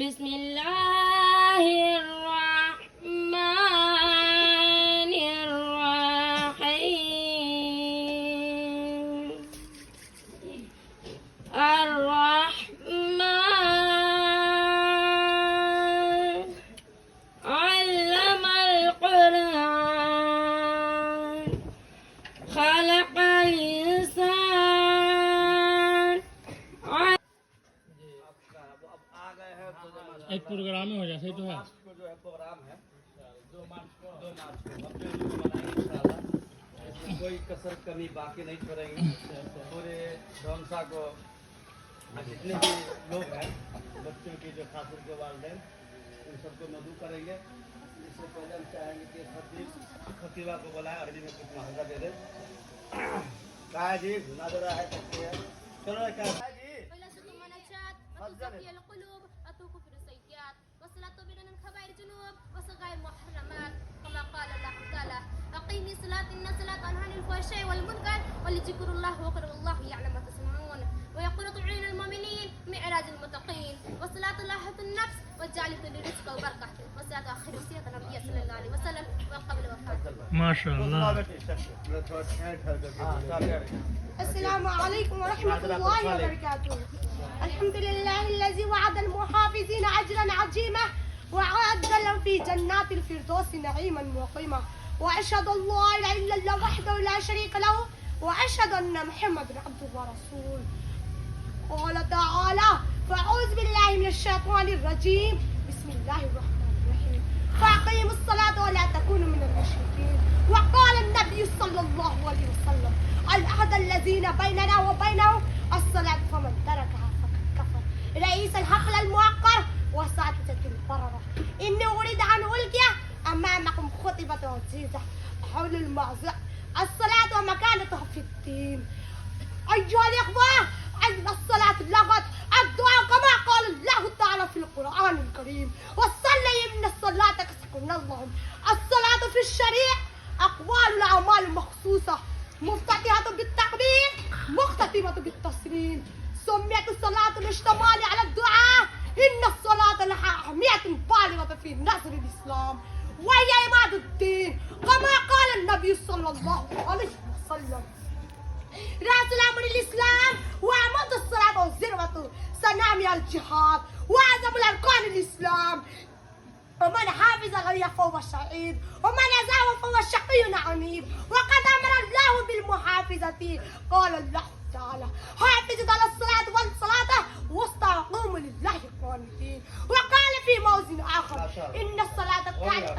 بسم الله الرحمن الرحيم الرحمن علم القرآن خلق الإنسان ایک پروگرام میں ہو جاتا ہے تو ہے جو ہے پروگرام ہے 2 مارچ کو انشاءاللہ اس میں کوئی کسر کمی باقی نہیں چھوڑیں گے پورے ڈھونسا کو جتنے بھی لوگ ہیں بچوں کی جو خاص کے والدین ان سب کو مدعو کریں گے اس سے پہلے ہم چاہیں گے کہ خطیبہ کو بلائیں عربی میں کچھ محاذہ دے دیں کہا جی مناظرہ ہے سکتے ہیں چلو کیا جی ويلسط المنشات وتصفي القلوب وتكفر السيئات والصلاة بين الكبائر الذنوب وصغائر المحرمات كما قال الله تعالى أقيمي الصلاة إن الصلاة تنهى عن الفحشاء والمنكر ولذكر الله وقر الله يعلم ما تصنعون ويقول تعين المؤمنين معراج المتقين والصلاة لاحة النفس وجعلت للرزق والبركة والصلاة آخر وصية النبي صلى الله عليه وسلم وقبل وفاته. ماشاء اللہ. السلام عليكم ورحمة الله وبركاته. الحمد لله الذي وعد المحافظين أجرا عظيما وعد لهم في جنات الفردوس نعيما مقيما وأشهد أن لا إله إلا الله وحده لا شريك له وأشهد أن محمدا عبده ورسوله. قال تعالى فأعوذ بالله من الشيطان الرجيم بسم الله الرحمن الرحيم فأقيموا الصلاة ولا تكونوا من المشركين. وقال النبي صلى الله عليه وسلم العهد الذين بيننا وبينهم الصلاة فمن تركها فقد كفر. رئيس الحفل الموقر وساتذة البررة إني أريد أن ألقي أمامكم خطبة عزيزة حول الموضوع الصلاة ومكانتها في الدين. أيها الإخوة أن الصلاة لغت الدعاء كما قال الله تعالى في القرآن الكريم وصلي إن الصلاة كسكن اللهم. الصلاة في الشريعة أقوال الأعمال مخصوصة مفتتحة بالتكبير مختتمة بالتسليم. سميت الصلاة الاشتمال على الدعاء إن الصلاة لها أهمية بالغة في نصر الإسلام وهي عماد الدين كما قال النبي صلى الله عليه وسلم رأس الأمر الإسلام وعمود الصلاة وذروة سنام الجهاد وأعظم الأركان الإسلام. ومن حافظ عليها فهو شهيد ومن أزاه فهو شقي عنيد. وقد أمر الله بالمحافظة قال الله تعالى حافظوا على الصلاة والصلاة واستقيموا لله قانتين. وقال في موضع آخر إن الصلاة كانت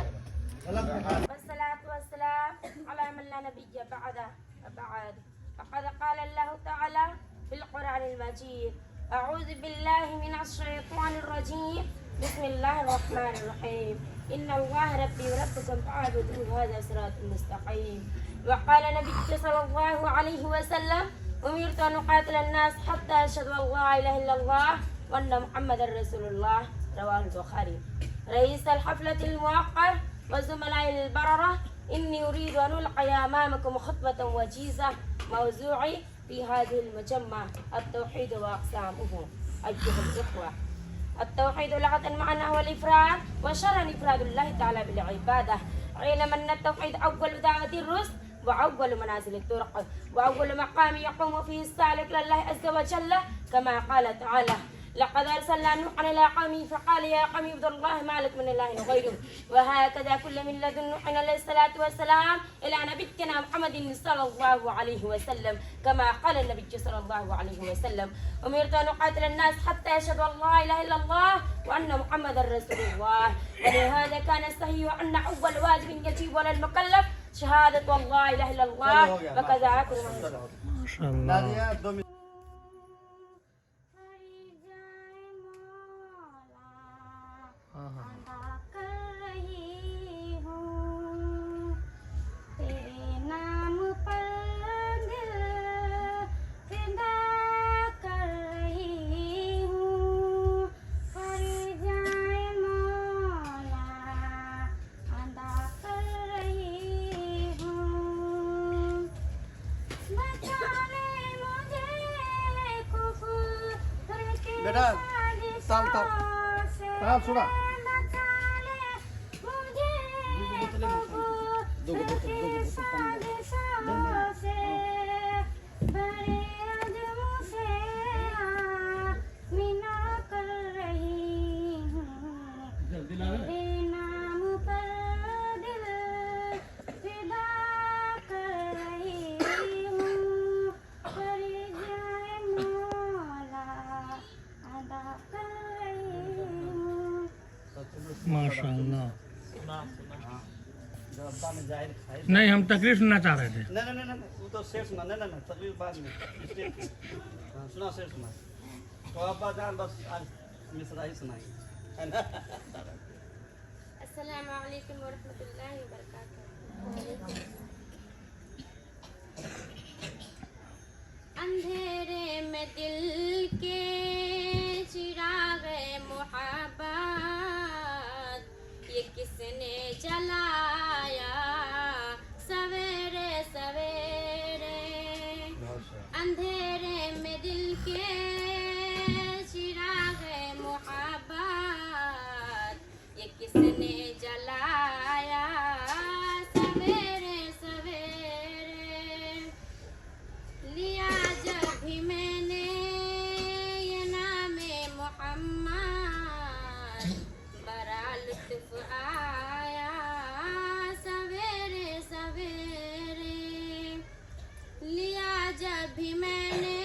والصلاة والسلام على من لا نبي بعده وبعد فقد قال الله تعالى في القرآن المجيد أعوذ بالله من الشيطان الرجيم بسم الله الرحمن الرحيم إن الله ربي وربكم فاعبدوه هذا صراط مستقيم. وقال النبي صلى الله عليه وسلم أمرت أن أقاتل الناس حتى يشهدوا أن لا إله إلا الله وأن محمدا رسول الله رواه البخاري. رئيس الحفلة الموقر وزملاء البررة إني أريد أن ألقي أمامكم خطبة وجيزة موضوعي في هذه المجمع التوحيد وأقسامه. أيها الإخوة التوحيد لغة معنى هو الإفراد وشرعا إفراد الله تعالى بالعبادة. علم أن التوحيد أول دعوة الرسل وأول منازل الطرق وأول مقام يقوم فيه السالك لله عز وجل كما قال تعالى لقد أرسلنا نوحا إلى قومه فقال يا قوم اعبدوا الله ما لكم من إله غيره. وهكذا كل من لدن نوح عليه الصلاة والسلام إلى نبينا محمد صلى الله عليه وسلم كما قال النبي صلى الله عليه وسلم أمرت أن أقاتل الناس حتى يشهدوا أن لا إله إلا الله وأن محمدا رسول الله. ولهذا كان الصحيح أن أول واجب يجب على المكلف شهادة أن لا إله إلا الله وكذا كل من ماشاء اللہ. बेटा साल तक हाँ सुना बचा ले मुझे प्रभु सबके साजिशों से बड़े अज़्म से मिना कर रही हूँ तेरे नाम पर दिल फिदा कर रही हूँ कर जाए मौला अदा कर रही हूँ माशाल्लाह। जो अब्बा ने जाहिर खाई नहीं, हम तकरीर सुनना चाह रहे थे। नहीं वो तो शेर सुना नहीं तकरीर बाद में हाँ, सुना शेर सुना तो अब्बा जान बस आज मिसरा ही सुनाई है ना अस्सलामु अलैकुम वरहमतुल्लाहि वबरकातुहू। अंधेरे में दिल के चिराग मोहब्बत ये किसने जलाया सवेरे सवेरे अंधेरे में दिल के चिराग मोहब्बत ये किसने जलाया सवेरे सवेरे लिया जब भी मैंने ये नाम मोहम्मद बड़ा लुत्फ आया सवेरे सवेरे लिया जब भी मैंने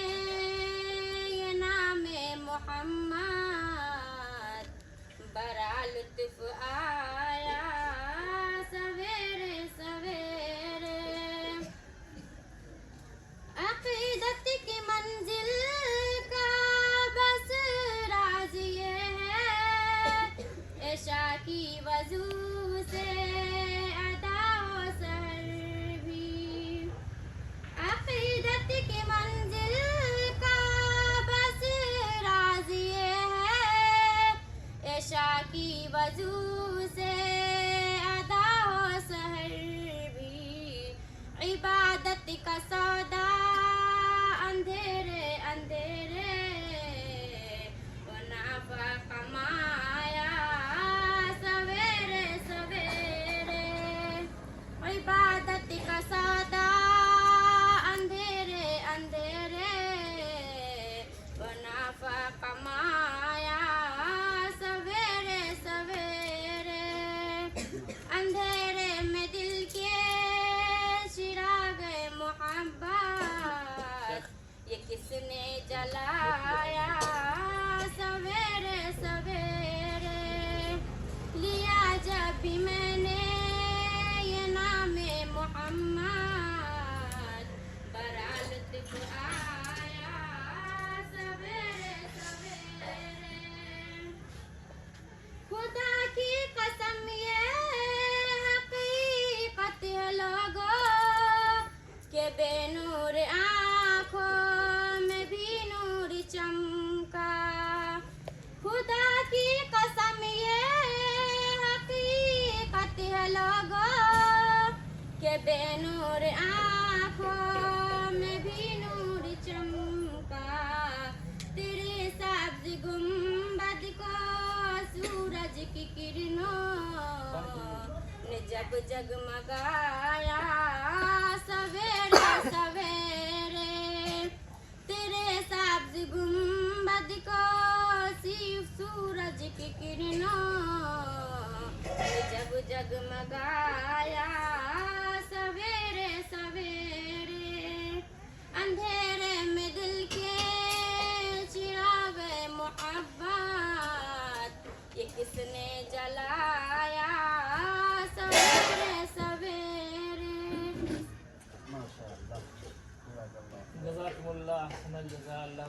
ये नाम मोहम्मद बड़ा लुत्फ आया सवेरे सवेरे अक़ीदत की मंजिल का बस राज ये है ऐशा की वजू से अदा व सहर भी अक़ीदत की मंजिल का बस राज ये है ऐशा की वजू से अदा व सहर भी इबादत का सौदा अंधेरे अंधेरे वो नाफा कमाया सवेरे सवेरे इबादत का सौदा अंधेरे अंधेरे वो नाफा कमाया सवेरे सवेरे अंधेरे में दिल के चिराग मोहब्बत ये किसने जलाया सवेरे सवेरे लिया जब भी मैंने ये नाम मोहम्मद बड़ा लुत्फ आया सवेरे सवेरे खुदा की कसम ये हकीकत है लोगों के बेनूर आँखों में भी नूर चमका खुदा की कसम ये हकीकत है लोगों के बेनूर आँखों में भी नूर चमका तेरे सब्ज गुंबद को सूरज की किरणों ने जग जगमगाया सवेरे सवेरे तेरे सब्ज गुंबद को सिर्फ सूरज की किरणों ने जग जगमगाया सवेरे सवेरे अंधेरे में दिल के चिराग मोहब्बत ये किसने जलाया सवेरे सवेरे माशाअल्लाह जज़ाकुमुल्लाह अहसन जज़ा अल्लाह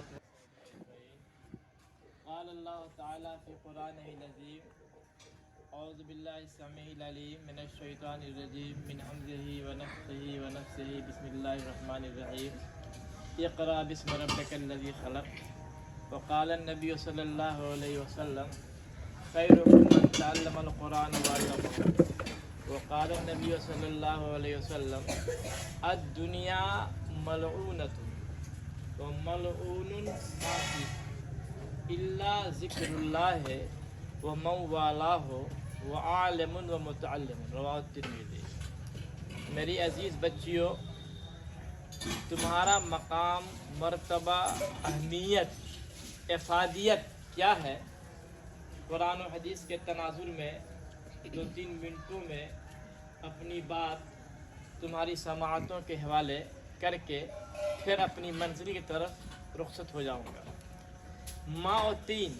قال الله تعالى في قرآنه العظيم أعوذ بالله السميع العليم من الشيطان الرجيم من همزه ونفخه ونفسه بسم الله الرحمن الرحيم اقرأ باسم ربك الذي خلق وقال النبي صلى الله عليه وسلم خيركم من تعلم القرآن وعلمه وقال النبي صلى الله عليه وسلم الدنيا ملعونة وملعون ما فيها إلا ذكر الله व मन वालाहु व आलिमुन व मुतअल्लिमुन रवाहु तिर्मिज़ी। मेरी अजीज़ बच्चियों, तुम्हारा मकाम, मर्तबा, अहमियत, इफ़ादियत क्या है, कुरान और हदीस के तनाजुर में 2-3 मिनटों में अपनी बात तुम्हारी समाअतों के हवाले करके फिर अपनी मंजिल की तरफ रुखसत हो जाऊंगा। माँ और तीन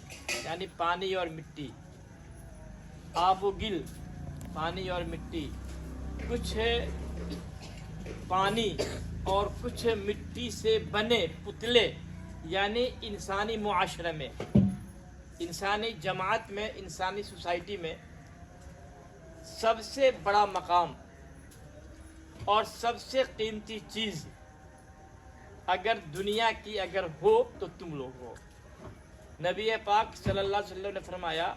यानी पानी और मिट्टी, आब व गिल पानी और मिट्टी, कुछ पानी और कुछ मिट्टी से बने पुतले यानी इंसानी मुआशरे में, इंसानी जमात में, इंसानी सोसाइटी में सबसे बड़ा मकाम और सबसे कीमती चीज़ अगर दुनिया की अगर हो तो तुम लोग हो। नबी पाक सल्लल्लाहु अलैहि वसल्लम ने फरमाया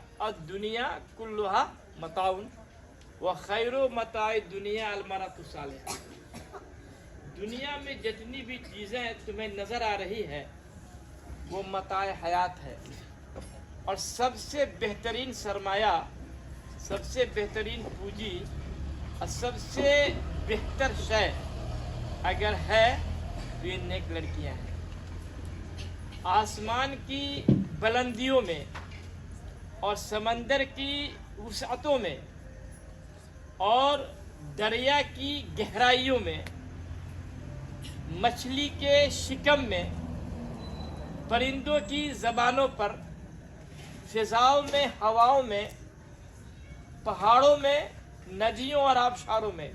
दुनिया कुल्लुहा मताउन व खैरु मताए दुनिया अलमरतु सालिहा। दुनिया में जितनी भी चीज़ें तुम्हें नज़र आ रही है वो मताए हयात है, और सबसे बेहतरीन सरमाया, सबसे बेहतरीन पूंजी और सबसे बेहतर शय अगर है तो ये नेक लड़कियां हैं। आसमान की बुलंदियों में और समंदर की वुसअतों में और दरिया की गहराइयों में, मछली के शिकम में, परिंदों की ज़बानों पर, फिजाओं में, हवाओं में, पहाड़ों में, नदियों और आबशारों में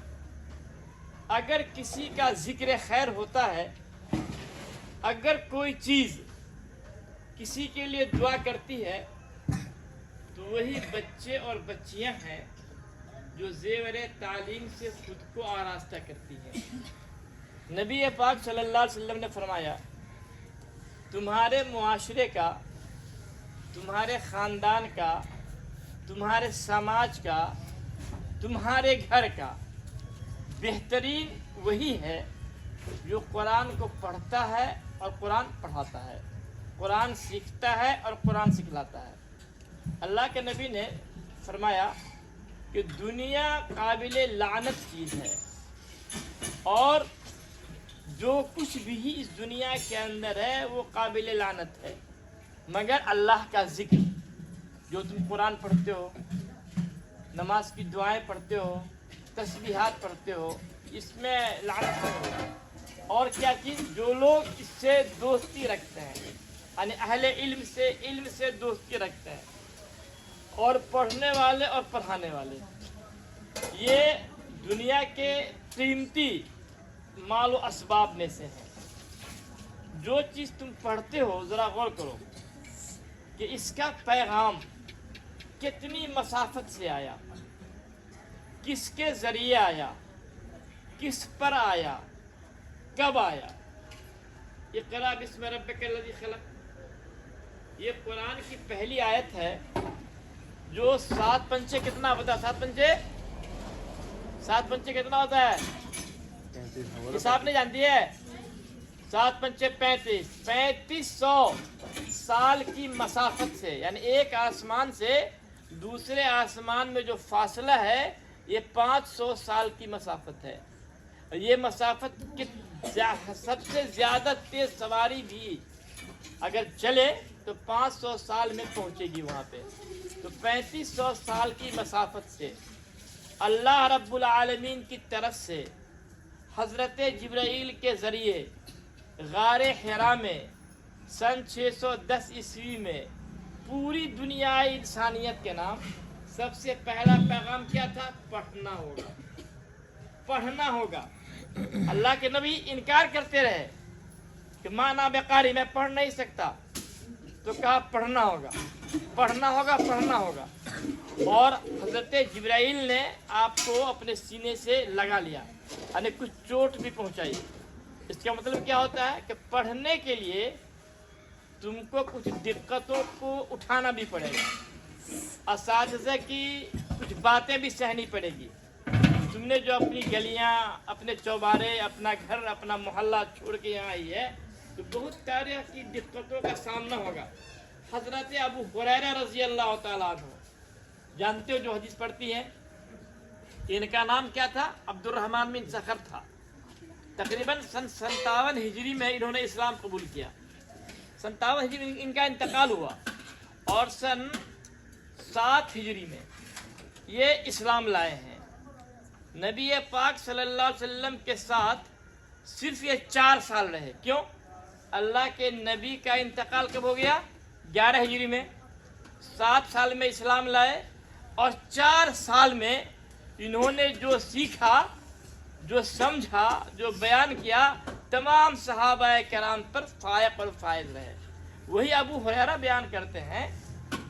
अगर किसी का जिक्र खैर होता है, अगर कोई चीज़ किसी के लिए दुआ करती है तो वही बच्चे और बच्चियां हैं जो ज़ेवर तालीम से खुद को आरास्ता करती हैं। नबी पाक सल्लल्लाहु अलैहि वसल्लम ने फरमाया तुम्हारे मुआशरे का, तुम्हारे ख़ानदान का, तुम्हारे समाज का, तुम्हारे घर का बेहतरीन वही है जो कुरान को पढ़ता है और कुरान पढ़ाता है, कुरान सीखता है और कुरान सिखलाता है। अल्लाह के नबी ने फरमाया कि दुनिया काबिल लानत चीज़ है और जो कुछ भी इस दुनिया के अंदर है वो काबिल लानत है मगर अल्लाह का जिक्र। जो तुम कुरान पढ़ते हो, नमाज की दुआएं पढ़ते हो, तस्बीहात पढ़ते हो, इसमें लानत है। और क्या चीज़, जो लोग इससे दोस्ती रखते हैं यानी अहले इल्म से दोस्ती रखते हैं, और पढ़ने वाले और पढ़ाने वाले, ये दुनिया के कीमती माल व असबाब में से है। जो चीज़ तुम पढ़ते हो ज़रा गौर करो कि इसका पैगाम कितनी मसाफत से आया, किसके ज़रिए आया, किस पर आया, कब आया। इक़रा बिस्मि रब्बिकल्लज़ी खलक़, ये कुरान की पहली आयत है जो 7 पंचे कितना होता है? 7 पंचे कितना होता है? हिसाब नहीं जानती है? 7 पंचे 3500 साल की मसाफत से, यानी एक आसमान से दूसरे आसमान में जो फासला है ये 500 साल की मसाफत है। और ये मसाफत सबसे ज़्यादा तेज़ सवारी भी अगर चले तो 500 साल में पहुंचेगी वहाँ पे। तो 3500 साल की मसाफत से अल्लाह रब्बुल आलमीन की तरफ से हज़रत जिब्राईल के ज़रिए गारे हिरा में सन 610 ईस्वी में पूरी दुनिया इंसानियत के नाम सबसे पहला पैगाम क्या था? पढ़ना होगा, पढ़ना होगा। अल्लाह के नबी इनकार करते रहे कि माना बेकारी, मैं पढ़ नहीं सकता, तो कहा पढ़ना होगा, पढ़ना होगा, पढ़ना होगा। और हज़रत जिब्राईल ने आपको अपने सीने से लगा लिया, यानी कुछ चोट भी पहुंचाई। इसका मतलब क्या होता है कि पढ़ने के लिए तुमको कुछ दिक्कतों को उठाना भी पड़ेगा, असातिज़ा की कुछ बातें भी सहनी पड़ेगी। तुमने जो अपनी गलियां, अपने चौबारे, अपना घर, अपना मोहल्ला छोड़ के यहाँ आई है तो बहुत तरह की दिक्कतों का सामना होगा। हज़रत अबू हुरैरा रज़ी अल्लाह तआला अन्हु जानते हो जो हदीस पढ़ती हैं, इनका नाम क्या था? अब्दुर्रहमान बिन सखर था। तकरीबन सन 57 हिजरी में इन्होंने इस्लाम कबूल किया। 57 हिजरी में इनका इंतकाल हुआ और सन 7 हिजरी में ये इस्लाम लाए हैं। नबी पाक सल्लल्लाहु अलैहि वसल्लम के साथ सिर्फ ये 4 साल रहे। क्यों? अल्लाह के नबी का इंतकाल कब हो गया? 11 हिजरी में। 7 साल में इस्लाम लाए और 4 साल में इन्होंने जो सीखा, जो समझा, जो बयान किया, तमाम सहाबाए कराम पर फायक और फायद रहे। वही अबू हुरैरा बयान करते हैं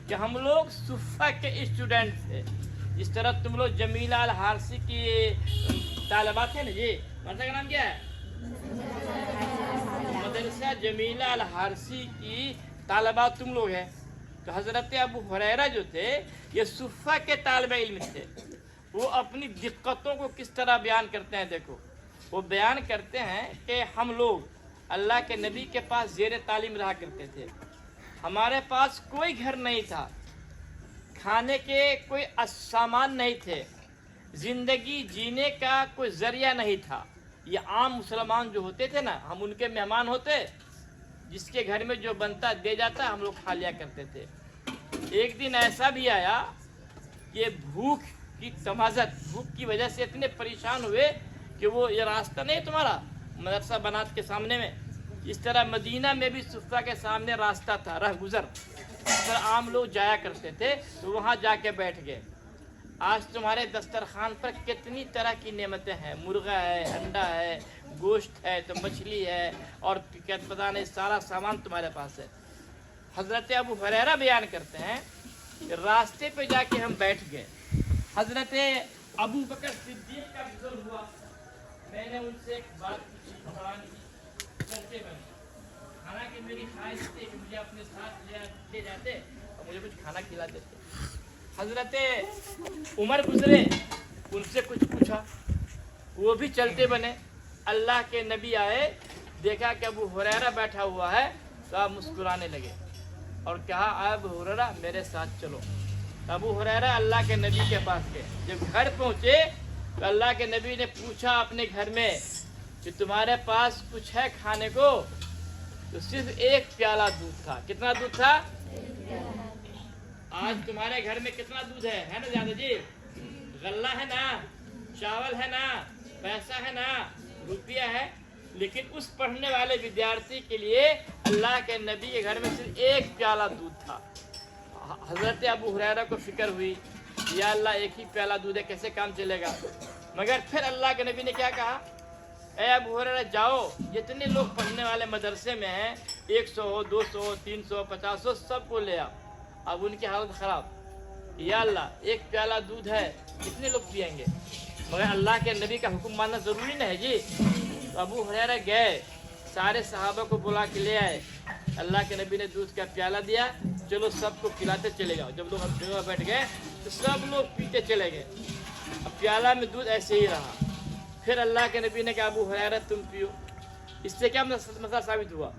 कि हम लोग सुफ़ा के स्टूडेंट थे। इस तरह तुम लोग जमीला अल हारसी की तालिबात है ना जी, मदरसा का नाम क्या है? मदरसा जमीला अल हारसी की तालिबात तुम लोग हैं। तो हज़रत अबू हुरैरा जो थे ये सुफ़ा के तालिब इल्म थे। वो अपनी दिक्कतों को किस तरह बयान करते हैं, देखो। वो बयान करते हैं कि हम लोग अल्लाह के नबी के पास ज़ेर तालीम रहा करते थे। हमारे पास कोई घर नहीं था, खाने के कोई सामान नहीं थे, ज़िंदगी जीने का कोई ज़रिया नहीं था। ये आम मुसलमान जो होते थे ना, हम उनके मेहमान होते, जिसके घर में जो बनता दे जाता हम लोग खा लिया करते थे। एक दिन ऐसा भी आया कि भूख की तमाज़त, भूख की वजह से इतने परेशान हुए कि वो ये रास्ता नहीं तुम्हारा मदरसा बनात के सामने में, इस तरह मदीना में भी सुफ़ा के सामने रास्ता था, रह गुज़र पर आम लोग जाया करते थे, तो वहाँ जाके बैठ गए। आज तुम्हारे दस्तरखान पर कितनी तरह की नेमतें हैं, मुर्गा है, अंडा है, गोश्त है, तो मछली है और क्या पता नहीं सारा सामान तुम्हारे पास है। हज़रत अबू हुरैरा बयान करते हैं रास्ते पे जाके हम बैठ गए। हज़रत अबू बकर सिद्दीक़ का गुज़र हुआ। मैंने उनसे एक बात पूछी, कुरान की चलते बने, हालांकि मेरी ख्वाहिश थी कि मुझे अपने साथ ले जाते और मुझे कुछ खाना खिला देते। हज़रत उमर गुजरे, उनसे कुछ पूछा, वो भी चलते बने। अल्लाह के नबी आए, देखा कि अबू हुरैरा बैठा हुआ है, तो आप मुस्कुराने लगे और कहा अबू हुरैरा मेरे साथ चलो। अबू हुरैरा अल्लाह के नबी के पास गए। जब घर पहुँचे तो अल्लाह के नबी ने पूछा अपने घर में कि तुम्हारे पास कुछ है खाने को? तो सिर्फ एक प्याला दूध था। कितना दूध था? आज तुम्हारे घर में कितना दूध है ना ज़्यादा जी? गल्ला है ना, चावल है ना, पैसा है ना, रुपया है। लेकिन उस पढ़ने वाले विद्यार्थी के लिए अल्लाह के नबी के घर में सिर्फ एक प्याला दूध था। हज़रत अबू हुरैरा को फिक्र हुई, या अल्लाह एक ही प्याला दूध है, कैसे काम चलेगा? मगर फिर अल्लाह के नबी ने क्या कहा, ए अबू हुरैरा जाओ, जितने लोग पढ़ने वाले मदरसे में हैं 100 हो, 200, 300, 500 सबको ले आओ। अब उनकी हालत ख़राब, या अल्लाह एक प्याला दूध है, कितने लोग पिएंगे? मगर अल्लाह के नबी का हुक्म मानना ज़रूरी नहीं है जी। तो अबू हुरैरा गए, सारे सहाबा को बुला के ले आए। अल्लाह के नबी ने दूध का प्याला दिया, चलो सबको पिलाते चले जाओ। जब लोग हम जगह बैठ गए तो सब लोग पीते चले गए। अब प्याला में दूध ऐसे ही रहा। फिर अल्लाह के नबी ने कहा अबू हुरैरा तुम पियो। इससे क्या मसला साबित हुआ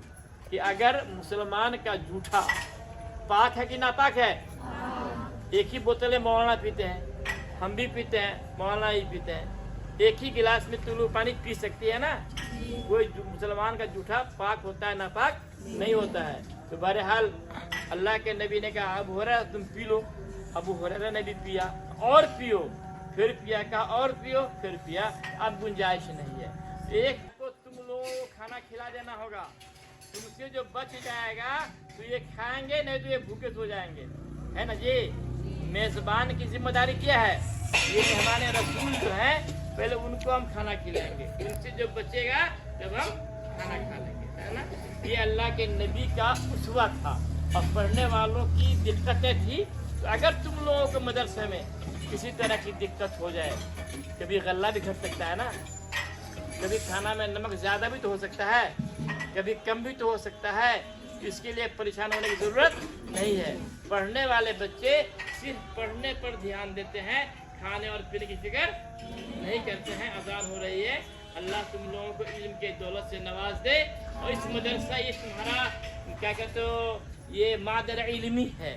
कि अगर मुसलमान का जूठा पाक है कि नापाक है? एक ही बोतलें मौलाना पीते हैं, हम भी पीते हैं, मौलाना ही पीते हैं। एक ही गिलास में तुलू पानी पी सकती है ना? कोई मुसलमान का जूठा पाक होता है नापाक नहीं होता है। तो बहरहाल अल्लाह के नबी ने कहा अबू हुरैरा तुम पी लो। अबू हुरैरा ने भी पिया, और पियो, फिर पिया, कहा और पियो, फिर पिया। अब गुंजाइश नहीं है। एक को तुम लोगों को खाना खिला देना होगा, तुमसे जो बच जाएगा तो ये खाएंगे, नहीं तो ये भूखे सो जाएंगे, है ना जी? मेज़बान की जिम्मेदारी क्या है? ये मेहमान रसूल जो है पहले उनको हम खाना खिलाएंगे, उनसे जो बचेगा तब हम खाना खा लेंगे, है ना? ये अल्लाह के नबी का उसवा था। और पढ़ने वालों की दिक्कतें थी, तो अगर तुम लोगों को मदरसे में किसी तरह की दिक्कत हो जाए, कभी गल्ला भी घट सकता है ना, कभी खाना में नमक ज़्यादा भी तो हो सकता है, कभी कम भी तो हो सकता है, इसके लिए परेशान होने की ज़रूरत नहीं है। पढ़ने वाले बच्चे सिर्फ पढ़ने पर ध्यान देते हैं, खाने और पीने की फिक्र नहीं करते हैं। अज़ान हो रही है, अल्लाह तुम लोगों को इल्म के दौलत से नवाज दे। और इस मदरसा ये तुम्हारा क्या कहते हो, ये मादर इल्मी है,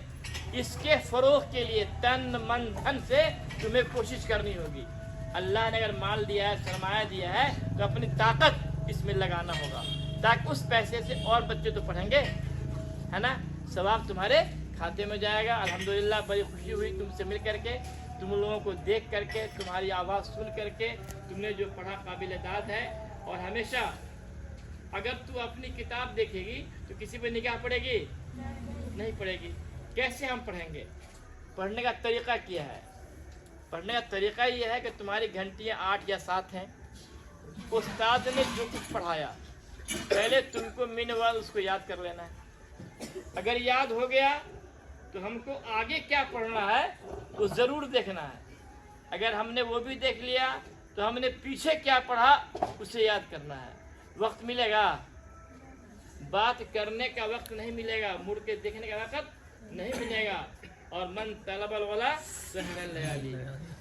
इसके फ़रोग़ के लिए तन मन धन से तुम्हें कोशिश करनी होगी। अल्लाह ने अगर माल दिया है, सरमाया दिया है, तो अपनी ताकत इसमें लगाना होगा, ताकि उस पैसे से और बच्चे तो पढ़ेंगे, है ना। सवाब तुम्हारे खाते में जाएगा। अल्हम्दुलिल्लाह बड़ी खुशी हुई तुमसे मिल करके, तुम लोगों को देख करके, तुम्हारी आवाज़ सुन करके। तुमने जो पढ़ा काबिल दाद है। और हमेशा अगर तू अपनी किताब देखेगी तो किसी पे निगाह पड़ेगी नहीं पड़ेगी। कैसे हम पढ़ेंगे? पढ़ने का तरीका क्या है? पढ़ने का तरीका ये है कि तुम्हारी घंटियाँ 8 या 7 हैं। उस्ताद ने जो कुछ पढ़ाया पहले तुमको मिनवाल उसको याद कर लेना है। अगर याद हो गया तो हमको आगे क्या पढ़ना है वो ज़रूर देखना है। अगर हमने वो भी देख लिया तो हमने पीछे क्या पढ़ा उसे याद करना है। वक्त मिलेगा, बात करने का वक्त नहीं मिलेगा, मुड़ के देखने का वक्त नहीं मिलेगा। और मन तलबल वाला सहनल लयाली,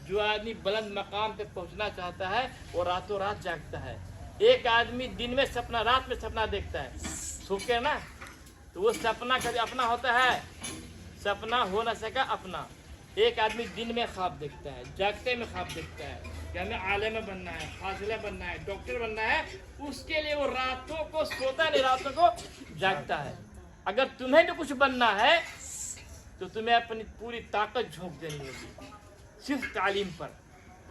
जो आदमी बुलंद मकाम पे पहुंचना चाहता है वो रातों रात जागता है। एक आदमी दिन में सपना, रात में सपना देखता है, सो के ना, तो वो सपना कभी अपना होता है? सपना हो न सका अपना। एक आदमी दिन में ख्वाब देखता है, जागते में ख्वाब देखता है कि हमें आलिम बनना है, फाजिला बनना है, डॉक्टर बनना है। उसके लिए वो रातों को सोता नहीं, रातों को जागता है। अगर तुम्हें तो कुछ बनना है तो तुम्हें अपनी पूरी ताकत झोंक देनी होगी सिर्फ तालीम पर,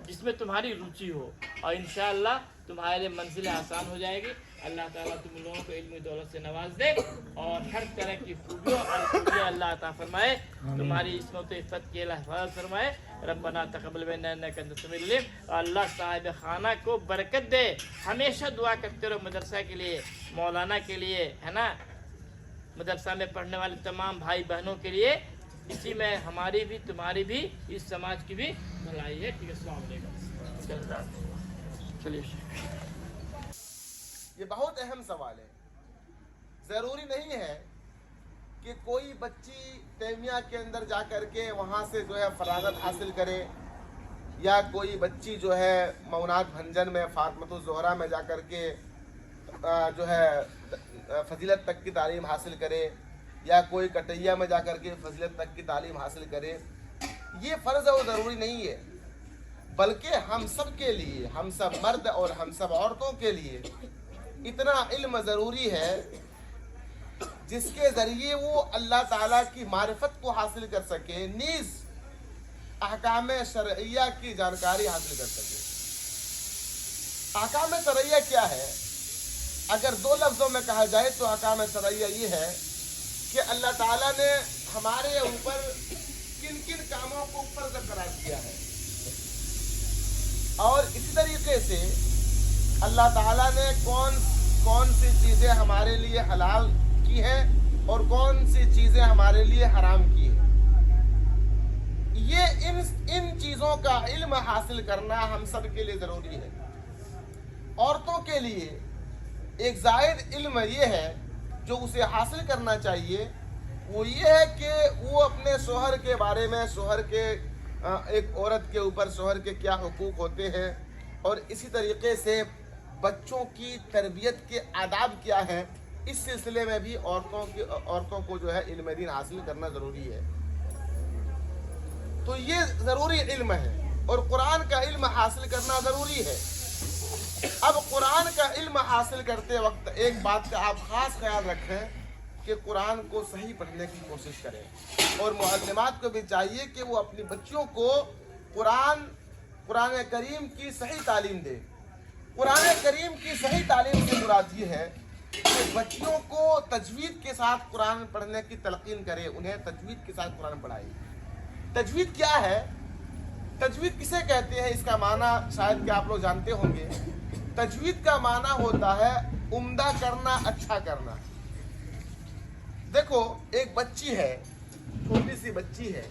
जिसमें तुम्हारी रुचि हो, और इंशाअल्लाह तुम्हारे लिए मंजिलें आसान हो जाएगी। अल्लाह ताला तुम लोगों को इल्म दौलत से नवाज दे और हर तरह की खूबियों और खूबियाँ अल्लाह अता फरमाए। तुम्हारी इस्मत इफ़्फ़त के हिफाज़त फरमाए। रब्बना तक़ब्बल मिन्ना इन्नका अंतस समीउल अलीम। अल्लाह साहिब खाना को बरकत दे। हमेशा दुआ करते रहो मदरसा के लिए, मौलाना के लिए, है ना, मदरसा में पढ़ने वाले तमाम भाई बहनों के लिए। इसी में हमारी भी, तुम्हारी भी, इस समाज की भी भलाई है। ठीक है, अस्सलाम वालेकुम। चलिए, ये बहुत अहम सवाल है। ज़रूरी नहीं है कि कोई बच्ची तैमिया के अंदर जा कर के वहाँ से जो है फरागत हासिल करे, या कोई बच्ची जो है मौनात भंजन में फातिमतुज़ ज़ोहरा में जा कर के जो है फजीलत तक की तालीम हासिल करे, या कोई कटैया में जा कर के फजीलत तक की तालीम हासिल करे। ये फ़र्ज़ और ज़रूरी नहीं है, बल्कि हम सब के लिए, हम सब मर्द और हम सब औरतों के लिए इतना इल्म ज़रूरी है जिसके ज़रिए वो अल्लाह ताला की मारिफत को हासिल कर सके, नीज़ अहकाम शरइया की जानकारी हासिल कर सके। अहकाम शरइया क्या है? अगर 2 लफ्ज़ों में कहा जाए तो अहकाम शरइया ये है कि अल्लाह ताला ने हमारे ऊपर किन किन कामों को फ़र्ज़ करार किया है, और इसी तरीके से अल्लाह ताला ने कौन सी चीज़ें हमारे लिए हलाल की हैं और कौन सी चीज़ें हमारे लिए हराम की हैं। ये इन चीज़ों का इल्म हासिल करना हम सब के लिए ज़रूरी है। औरतों के लिए एक ज़ायद इल्म ये है जो उसे हासिल करना चाहिए, वो ये है कि वो अपने शोहर के बारे में, शोहर के एक औरत के ऊपर शोहर के क्या हुकूक होते हैं, और इसी तरीके से बच्चों की तरबियत के आदाब क्या हैं, इस सिलसिले में भी औरतों को जो है इल्म दीन हासिल करना ज़रूरी है। तो ये ज़रूरी इल्म है, और कुरान का इल्म हासिल करना ज़रूरी है। अब कुरान का इल्म हासिल करते वक्त एक बात का आप ख़ास ख्याल रखें कि कुरान को सही पढ़ने की कोशिश करें, और मुअल्लिमात को भी चाहिए कि वो अपनी बच्चियों को कुरान करीम की सही तालीम दे। कुरान करीम की सही तालीम से मुराद ये है कि बच्चियों को तजवीद के साथ कुरान पढ़ने की तलकीन करे, उन्हें तजवीद के साथ कुरान पढ़ाए। तजवीद क्या है? तजवीद किसे कहते हैं, इसका माना शायद कि आप लोग जानते होंगे। तजवीद का माना होता है उम्दा करना, अच्छा करना। देखो, एक बच्ची है, छोटी सी बच्ची है,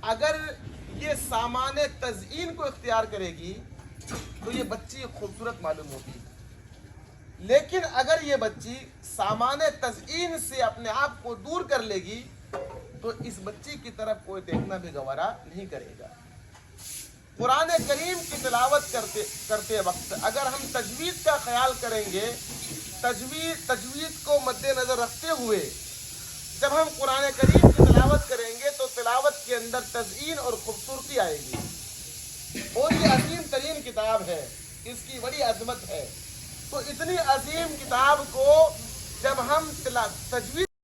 अगर ये सामान्य तज़यीन को इख्तियार करेगी तो ये बच्ची खूबसूरत मालूम होगी। लेकिन अगर ये बच्ची सामान्य तज़यीन से अपने आप को दूर कर लेगी तो इस बच्ची की तरफ कोई देखना भी गवारा नहीं करेगा। कुरान करीम की तिलावत करते वक्त अगर हम तजवीद का ख्याल करेंगे, तजवीद को मद्देनज़र रखते हुए जब हम कुरान करीम की तिलावत करेंगे तो तिलावत के अंदर तज़यीन और खूबसूरती आएगी। और ये अजीम तरीन किताब है, इसकी बड़ी अजमत है। तो इतनी अजीम किताब को जब हम तजवीज़